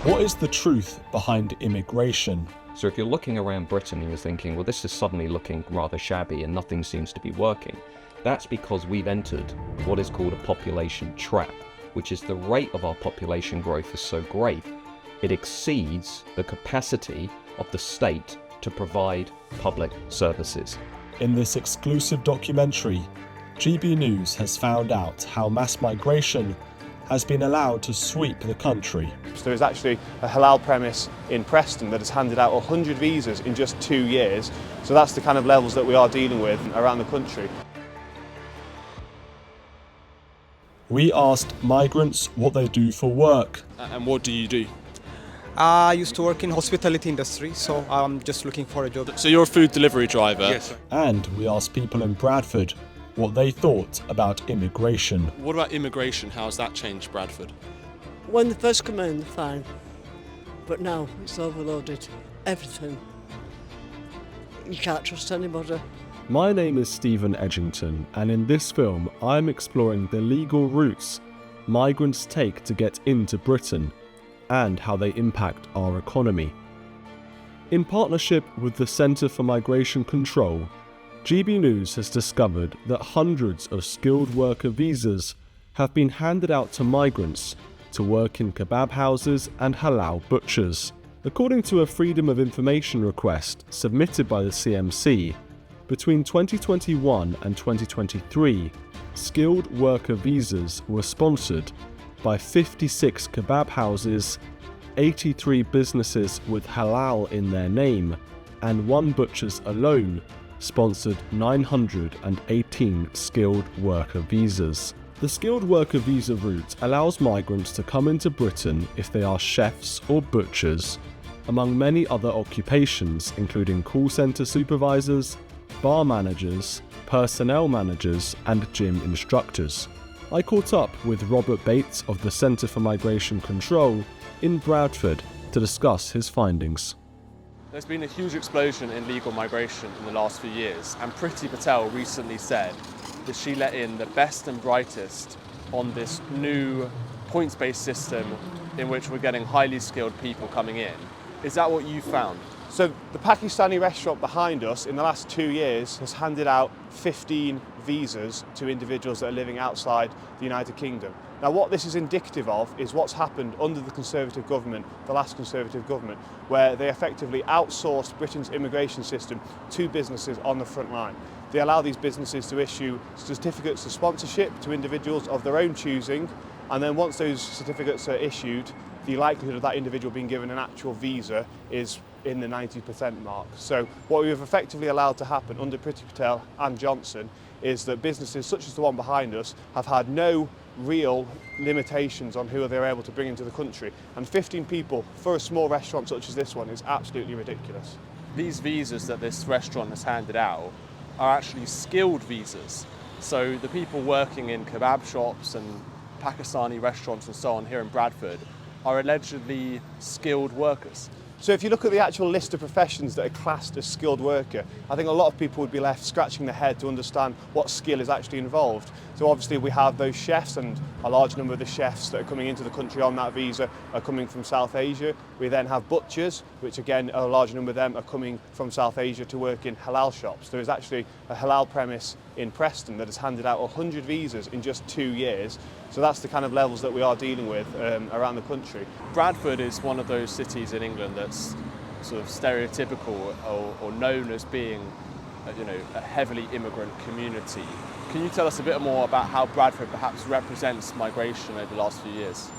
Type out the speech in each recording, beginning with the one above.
What is the truth behind immigration? So if you're looking around Britain and you're thinking, well, this is suddenly looking rather shabby and nothing seems to be working, that's because we've entered what is called a population trap, which is the rate of our population growth is so great, it exceeds the capacity of the state to provide public services. In this exclusive documentary, GB News has found out how mass migration has been allowed to sweep the country. So there's actually a halal premise in Preston that has handed out 100 visas in just 2 years. So that's the kind of levels that we are dealing with around the country. We asked migrants what they do for work. And what do you do? I used to work in hospitality industry, so I'm just looking for a job. So you're a food delivery driver? Yes, sir. And we asked people in Bradford what they thought about immigration. What about immigration? How's that changed Bradford? When they first come in, fine. But now it's overloaded. Everything. You can't trust anybody. My name is Stephen Edgington, and in this film I'm exploring the legal routes migrants take to get into Britain and how they impact our economy. In partnership with the Centre for Migration Control, GB News has discovered that hundreds of skilled worker visas have been handed out to migrants to work in kebab houses and halal butchers. According to a Freedom of Information request submitted by the CMC, between 2021 and 2023, skilled worker visas were sponsored by 56 kebab houses, 83 businesses with halal in their name, and one butcher's alone sponsored 918 skilled worker visas. The skilled worker visa route allows migrants to come into Britain if they are chefs or butchers, among many other occupations including call centre supervisors, bar managers, personnel managers and gym instructors. I caught up with Robert Bates of the Centre for Migration Control in Bradford to discuss his findings. There's been a huge explosion in legal migration in the last few years, and Priti Patel recently said that she let in the best and brightest on this new points-based system in which we're getting highly skilled people coming in. Is that what you found? So the Pakistani restaurant behind us in the last 2 years has handed out 15 visas to individuals that are living outside the United Kingdom. Now what this is indicative of is what's happened under the Conservative government, the last Conservative government, where they effectively outsourced Britain's immigration system to businesses on the front line. They allow these businesses to issue certificates of sponsorship to individuals of their own choosing, and then once those certificates are issued, the likelihood of that individual being given an actual visa is in the 90% mark. So what we have effectively allowed to happen under Priti Patel and Johnson is that businesses such as the one behind us have had no real limitations on who they're able to bring into the country, and 15 people for a small restaurant such as this one is absolutely ridiculous. These visas that this restaurant has handed out are actually skilled visas. So the people working in kebab shops and Pakistani restaurants and so on here in Bradford are allegedly skilled workers. So if you look at the actual list of professions that are classed as skilled worker, I think a lot of people would be left scratching their head to understand what skill is actually involved. So obviously we have those chefs, and a large number of the chefs that are coming into the country on that visa are coming from South Asia. We then have butchers, which again a large number of them are coming from South Asia to work in halal shops. There is actually a halal premise in Preston that has handed out 100 visas in just 2 years. So that's the kind of levels that we are dealing with around the country. Bradford is one of those cities in England that's sort of stereotypical or known as being a heavily immigrant community. Can you tell us a bit more about how Bradford perhaps represents migration over the last few years?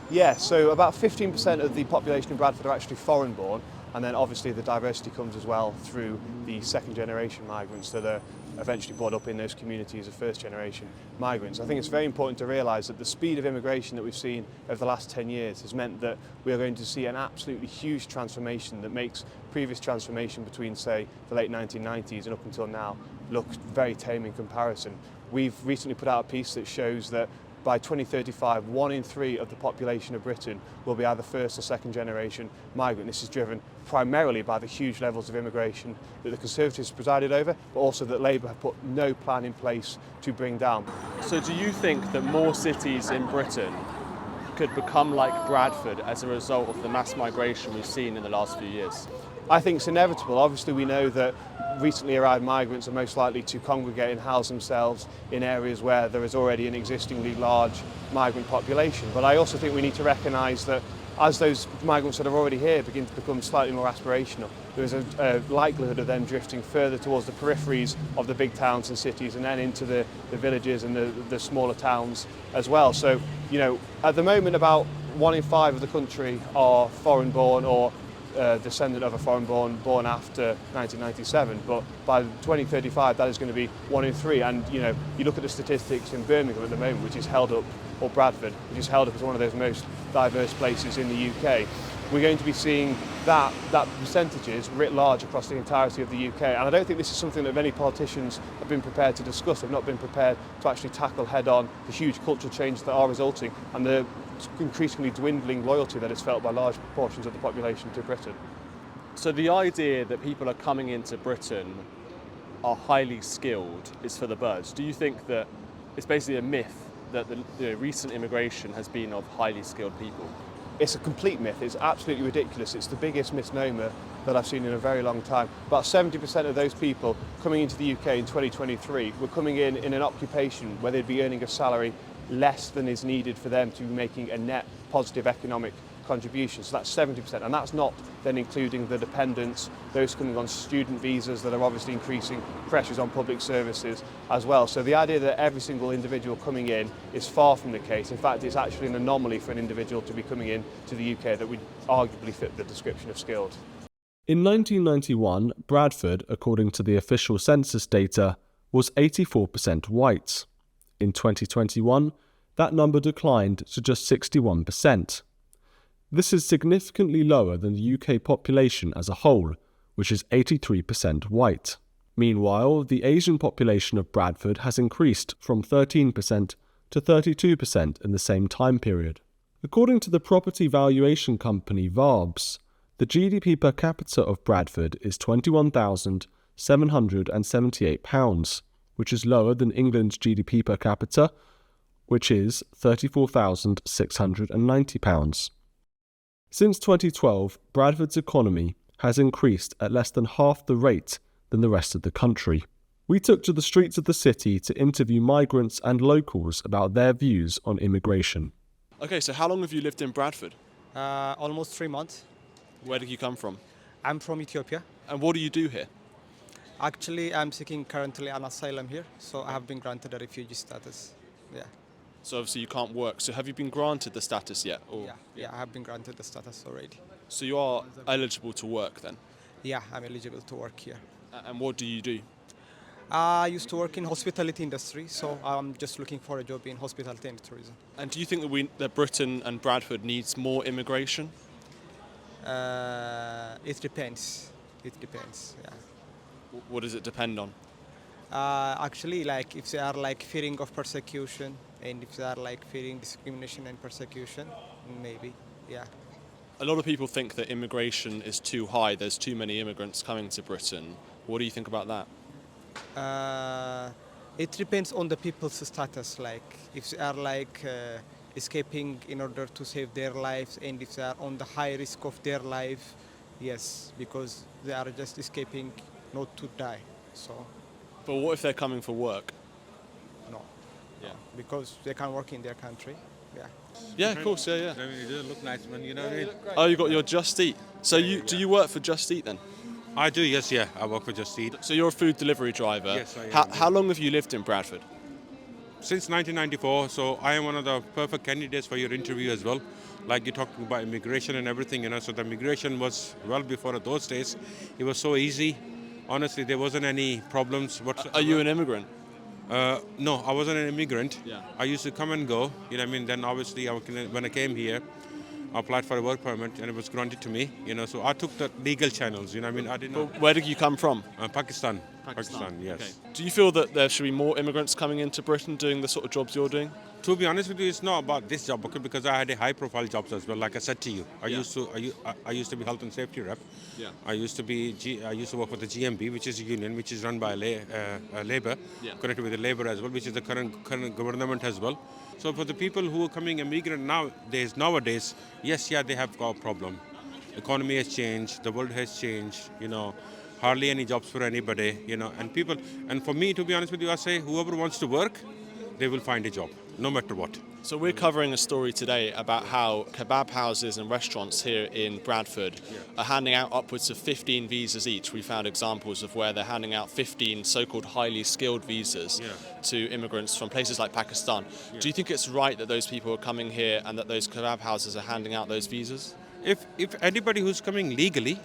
Yeah, so about 15% of the population in Bradford are actually foreign born, and then obviously the diversity comes as well through the second generation migrants that are eventually brought up in those communities of first generation migrants. I think it's very important to realise that the speed of immigration that we've seen over the last 10 years has meant that we are going to see an absolutely huge transformation that makes previous transformation between, say, the late 1990s and up until now look very tame in comparison. We've recently put out a piece that shows that by 2035, 1 in 3 of the population of Britain will be either first or second generation migrant. This is driven primarily by the huge levels of immigration that the Conservatives presided over, but also that Labour have put no plan in place to bring down. So do you think that more cities in Britain could become like Bradford as a result of the mass migration we've seen in the last few years? I think it's inevitable. Obviously, we know that recently arrived migrants are most likely to congregate and house themselves in areas where there is already an existingly large migrant population. But I also think we need to recognise that as those migrants that are already here begin to become slightly more aspirational, there is a likelihood of them drifting further towards the peripheries of the big towns and cities and then into the villages and the smaller towns as well. So, you know, at the moment about 1 in 5 of the country are foreign born or descendant of a foreign born after 1997, but by 2035 that is going to be 1 in 3. And you know, you look at the statistics in Birmingham at the moment, which is held up, or Bradford, which is held up as one of those most diverse places in the UK. We're going to be seeing that percentages writ large across the entirety of the UK. And I don't think this is something that many politicians have been prepared to discuss. They've not been prepared to actually tackle head on the huge cultural changes that are resulting and the increasingly dwindling loyalty that is felt by large portions of the population to Britain. So the idea that people are coming into Britain are highly skilled is for the birds. Do you think that it's basically a myth that the recent immigration has been of highly skilled people? It's a complete myth. It's absolutely ridiculous. It's the biggest misnomer that I've seen in a very long time. About 70% of those people coming into the UK in 2023 were coming in an occupation where they'd be earning a salary less than is needed for them to be making a net positive economic contribution. So that's 70%, and that's not then including the dependents, those coming on student visas that are obviously increasing pressures on public services as well. So the idea that every single individual coming in is far from the case. In fact, it's actually an anomaly for an individual to be coming in to the UK that would arguably fit the description of skilled. In 1991, Bradford, according to the official census data, was 84% white. In 2021, that number declined to just 61%. This is significantly lower than the UK population as a whole, which is 83% white. Meanwhile, the Asian population of Bradford has increased from 13% to 32% in the same time period. According to the property valuation company VARBS, the GDP per capita of Bradford is £21,778, which is lower than England's GDP per capita, which is £34,690. Since 2012, Bradford's economy has increased at less than half the rate than the rest of the country. We took to the streets of the city to interview migrants and locals about their views on immigration. Okay, so how long have you lived in Bradford? Almost 3 months. Where did you come from? I'm from Ethiopia. And what do you do here? Actually, I'm seeking currently an asylum here, so I have been granted a refugee status. Yeah. So obviously you can't work. So have you been granted the status yet? Or? Yeah, I have been granted the status already. So you are eligible to work then? Yeah, I'm eligible to work here. And what do you do? I used to work in hospitality industry, so I'm just looking for a job in hospitality and tourism. And do you think that Britain and Bradford needs more immigration? It depends. It depends, yeah. What does it depend on? Actually, like if they are like fearing of persecution and if they are like fearing discrimination and persecution, maybe, yeah. A lot of people think that immigration is too high. There's too many immigrants coming to Britain. What do you think about that? It depends on the people's status. Like if they are like escaping in order to save their lives, and if they are on the high risk of their life, yes, because they are just escaping not to die. So. But what if they're coming for work? No. Yeah. Because they can work in their country. Yeah. Yeah, of course. Yeah. I mean, you do look nice, man. You know what I mean? Oh, you got your Just Eat. So do you work for Just Eat then? I do, yes, yeah. I work for Just Eat. So you're a food delivery driver. Yes, I am. How long have you lived in Bradford? Since 1994, so I am one of the perfect candidates for your interview as well. Like you're talking about immigration and everything, you know. So the immigration was well before those days. It was so easy. Honestly, there wasn't any problems whatsoever. Are you an immigrant? No, I wasn't an immigrant. Yeah. I used to come and go, you know what I mean? Then obviously, when I came here, I applied for a work permit and it was granted to me, you know. So I took the legal channels, you know what I mean? I didn't know. Where did you come from? Pakistan. Pakistan, yes. Okay. Do you feel that there should be more immigrants coming into Britain doing the sort of jobs you're doing? To be honest with you, it's not about this job, okay? Because I had a high-profile jobs as well. Like I said to you, I used to be health and safety rep. Yeah. I used to work for the GMB, which is a union, which is run by Labour, connected with the Labour as well, which is the current government as well. So for the people who are coming immigrant nowadays, yes, they have got a problem. Economy has changed, the world has changed, hardly any jobs for anybody, and for me, to be honest with you, I say whoever wants to work, they will find a job, no matter what. So we're covering a story today about how kebab houses and restaurants here in Bradford are handing out upwards of 15 visas each. We found examples of where they're handing out 15 so-called highly skilled visas to immigrants from places like Pakistan. Do you think it's right that those people are coming here and that those kebab houses are handing out those visas? If anybody who's coming legally,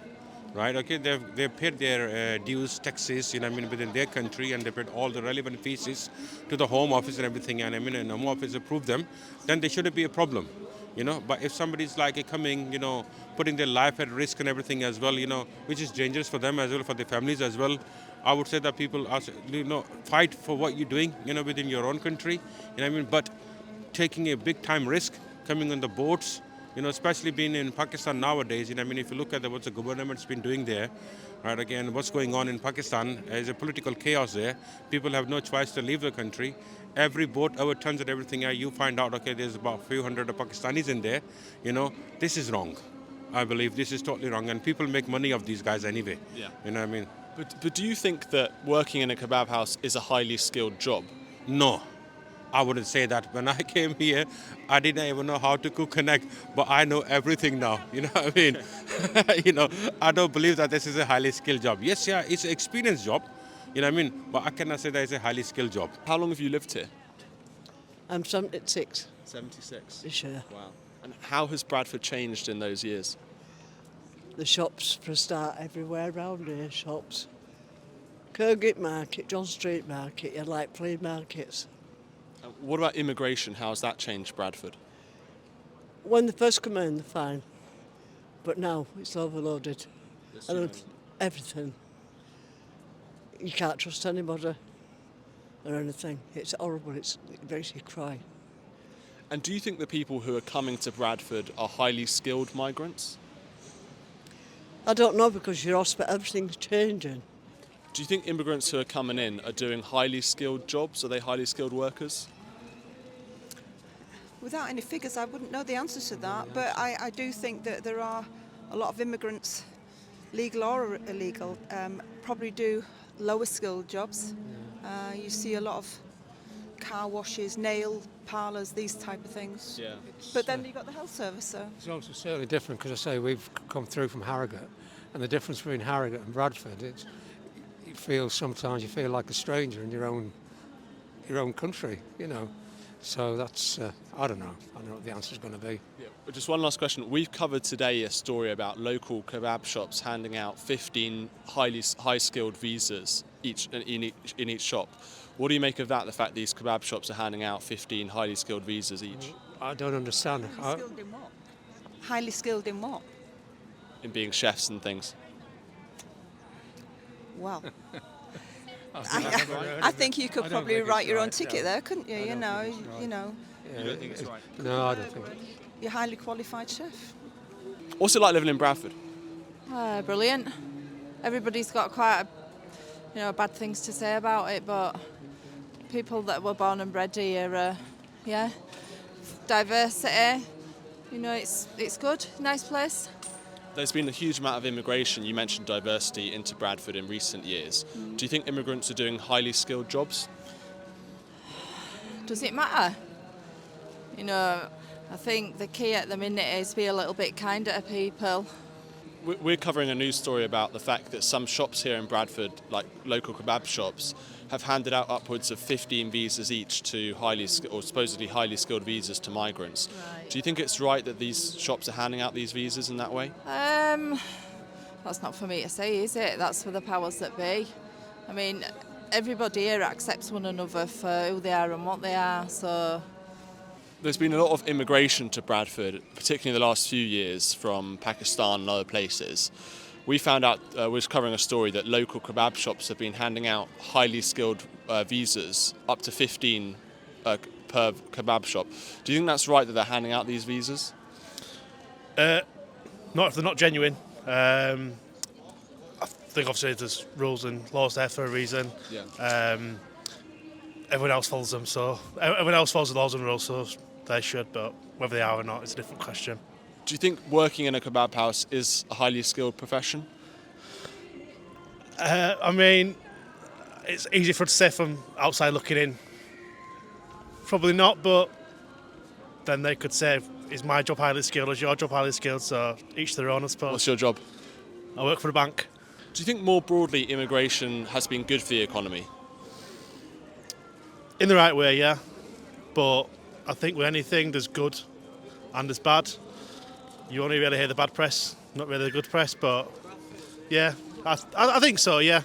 right, okay, they've paid their dues, taxes, within their country, and they paid all the relevant fees to the Home Office and everything, and the Home Office approved them, then there shouldn't be a problem, But if somebody's like coming, putting their life at risk and everything as well, which is dangerous for them as well, for their families as well, I would say that people are, fight for what you're doing, within your own country, but taking a big time risk, coming on the boats, especially being in Pakistan nowadays, if you look at what the government's been doing there, right, again, what's going on in Pakistan, there's a political chaos there. People have no choice to leave the country. Every boat overturns and everything, you find out, okay, there's about a few hundred Pakistanis in there. This is wrong. I believe this is totally wrong, and people make money off these guys anyway. Yeah. You know what I mean? But do you think that working in a kebab house is a highly skilled job? No. I wouldn't say that. When I came here, I didn't even know how to cook an egg, but I know everything now. You know what I mean? I don't believe that this is a highly skilled job. Yes, it's an experienced job. You know what I mean? But I cannot say that it's a highly skilled job. How long have you lived here? I'm 76 76. this year. Wow. And how has Bradford changed in those years? The shops, for a start, everywhere around here, shops. Kirkgate Market, John Street Market, you like flea markets. What about immigration? How has that changed Bradford? When they first come in, they're fine. But now it's overloaded. And everything. You can't trust anybody or anything. It's horrible. It makes you cry. And do you think the people who are coming to Bradford are highly skilled migrants? I don't know, because your hospital, everything's changing. Do you think immigrants who are coming in are doing highly skilled jobs? Are they highly skilled workers? Without any figures, I wouldn't know the answer to that, but I do think that there are a lot of immigrants, legal or illegal, probably do lower skilled jobs. You see a lot of car washes, nail parlours, these type of things. Yeah. But then you've got the health service, so. It's also certainly different, because I say we've come through from Harrogate, and the difference between Harrogate and Bradford, sometimes you feel like a stranger in your own country, So that's, I don't know what the answer's going to be. Yeah. But just one last question. We've covered today a story about local kebab shops handing out 15 high-skilled visas in each shop. What do you make of that, the fact these kebab shops are handing out 15 highly skilled visas each? I don't understand. Highly skilled in what? Highly skilled in what? In being chefs and things. Well, I think you could probably write your own ticket there, couldn't you? You know. You don't think it's right? No, I don't think it. You're a highly qualified chef. What's it like living in Bradford? Brilliant. Everybody's got quite bad things to say about it, but people that were born and bred here, diversity. It's good, nice place. There's been a huge amount of immigration, you mentioned diversity, into Bradford in recent years. Do you think immigrants are doing highly skilled jobs? Does it matter? I think the key at the minute is be a little bit kinder to people. We're covering a news story about the fact that some shops here in Bradford, like local kebab shops, have handed out upwards of 15 visas each to supposedly highly skilled visas to migrants. Right. Do you think it's right that these shops are handing out these visas in that way? That's not for me to say, is it? That's for the powers that be. I mean, everybody here accepts one another for who they are and what they are, so... There's been a lot of immigration to Bradford, particularly in the last few years, from Pakistan and other places. We found out, was covering a story that local kebab shops have been handing out highly skilled visas, up to 15 per kebab shop. Do you think that's right that they're handing out these visas? Not if they're not genuine. I think obviously there's rules and laws there for a reason. Yeah. Everyone else follows them, so everyone else follows the laws and rules, so they should. But whether they are or not is a different question. Do you think working in a kebab house is a highly skilled profession? I mean, it's easy for us to say from outside looking in. Probably not, but then they could say, is my job highly skilled, is your job highly skilled? So each their own, I suppose. What's your job? I work for a bank. Do you think more broadly immigration has been good for the economy? In the right way, yeah. But I think with anything, there's good and there's bad. You only really hear the bad press, not really the good press, but yeah, I think so, yeah.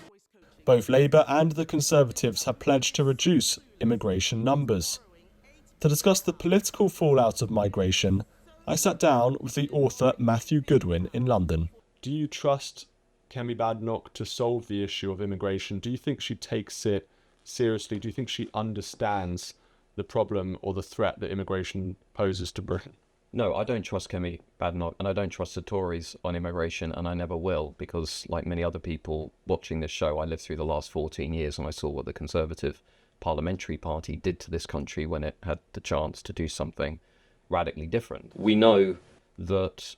Both Labour and the Conservatives have pledged to reduce immigration numbers. To discuss the political fallout of migration, I sat down with the author Matthew Goodwin in London. Do you trust Kemi Badenoch to solve the issue of immigration? Do you think she takes it seriously? Do you think she understands the problem or the threat that immigration poses to Britain? No, I don't trust Kemi Badenoch, and I don't trust the Tories on immigration, and I never will, because like many other people watching this show, I lived through the last 14 years and I saw what the Conservative Parliamentary Party did to this country when it had the chance to do something radically different. We know that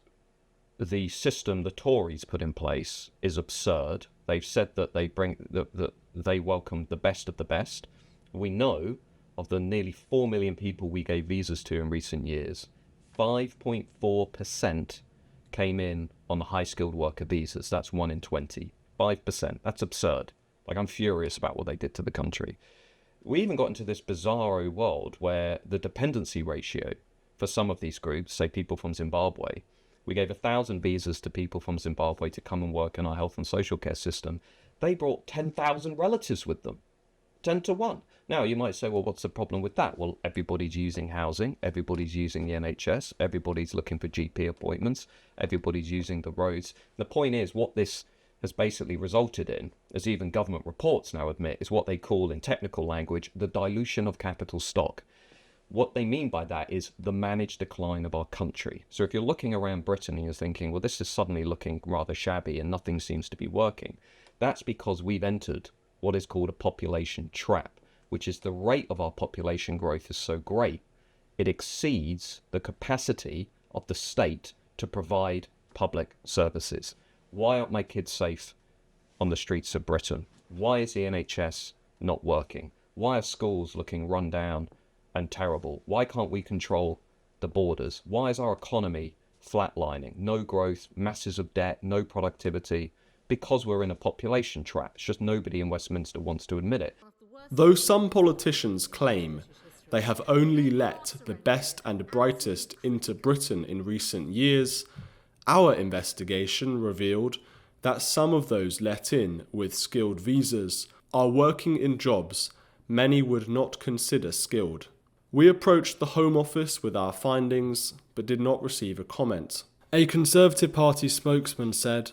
the system the Tories put in place is absurd. They've said that that they welcome the best of the best. We know of the nearly 4 million people we gave visas to in recent years, 5.4% came in on the high-skilled worker visas. That's 1 in 20. 5%. That's absurd. Like, I'm furious about what they did to the country. We even got into this bizarro world where the dependency ratio for some of these groups, say people from Zimbabwe, we gave 1,000 visas to people from Zimbabwe to come and work in our health and social care system. They brought 10,000 relatives with them. 10 to 1. Now, you might say, well, what's the problem with that? Well, everybody's using housing, everybody's using the NHS, everybody's looking for GP appointments, everybody's using the roads. The point is, what this has basically resulted in, as even government reports now admit, is what they call, in technical language, the dilution of capital stock. What they mean by that is the managed decline of our country. So if you're looking around Britain and you're thinking, well, this is suddenly looking rather shabby and nothing seems to be working, that's because we've entered what is called a population trap, which is the rate of our population growth is so great, it exceeds the capacity of the state to provide public services. Why aren't my kids safe on the streets of Britain? Why is the NHS not working? Why are schools looking run down and terrible? Why can't we control the borders? Why is our economy flatlining? No growth, masses of debt, no productivity. Because we're in a population trap. It's just nobody in Westminster wants to admit it. Though some politicians claim they have only let the best and brightest into Britain in recent years, our investigation revealed that some of those let in with skilled visas are working in jobs many would not consider skilled. We approached the Home Office with our findings, but did not receive a comment. A Conservative Party spokesman said,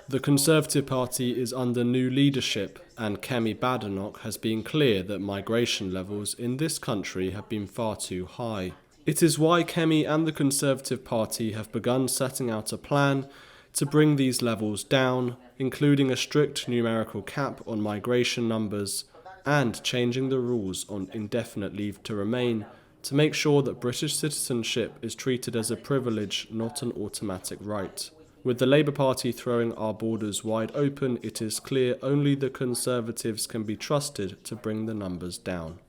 "The Conservative Party is under new leadership, and Kemi Badenoch has been clear that migration levels in this country have been far too high. It is why Kemi and the Conservative Party have begun setting out a plan to bring these levels down, including a strict numerical cap on migration numbers and changing the rules on indefinite leave to remain to make sure that British citizenship is treated as a privilege, not an automatic right. With the Labour Party throwing our borders wide open, it is clear only the Conservatives can be trusted to bring the numbers down."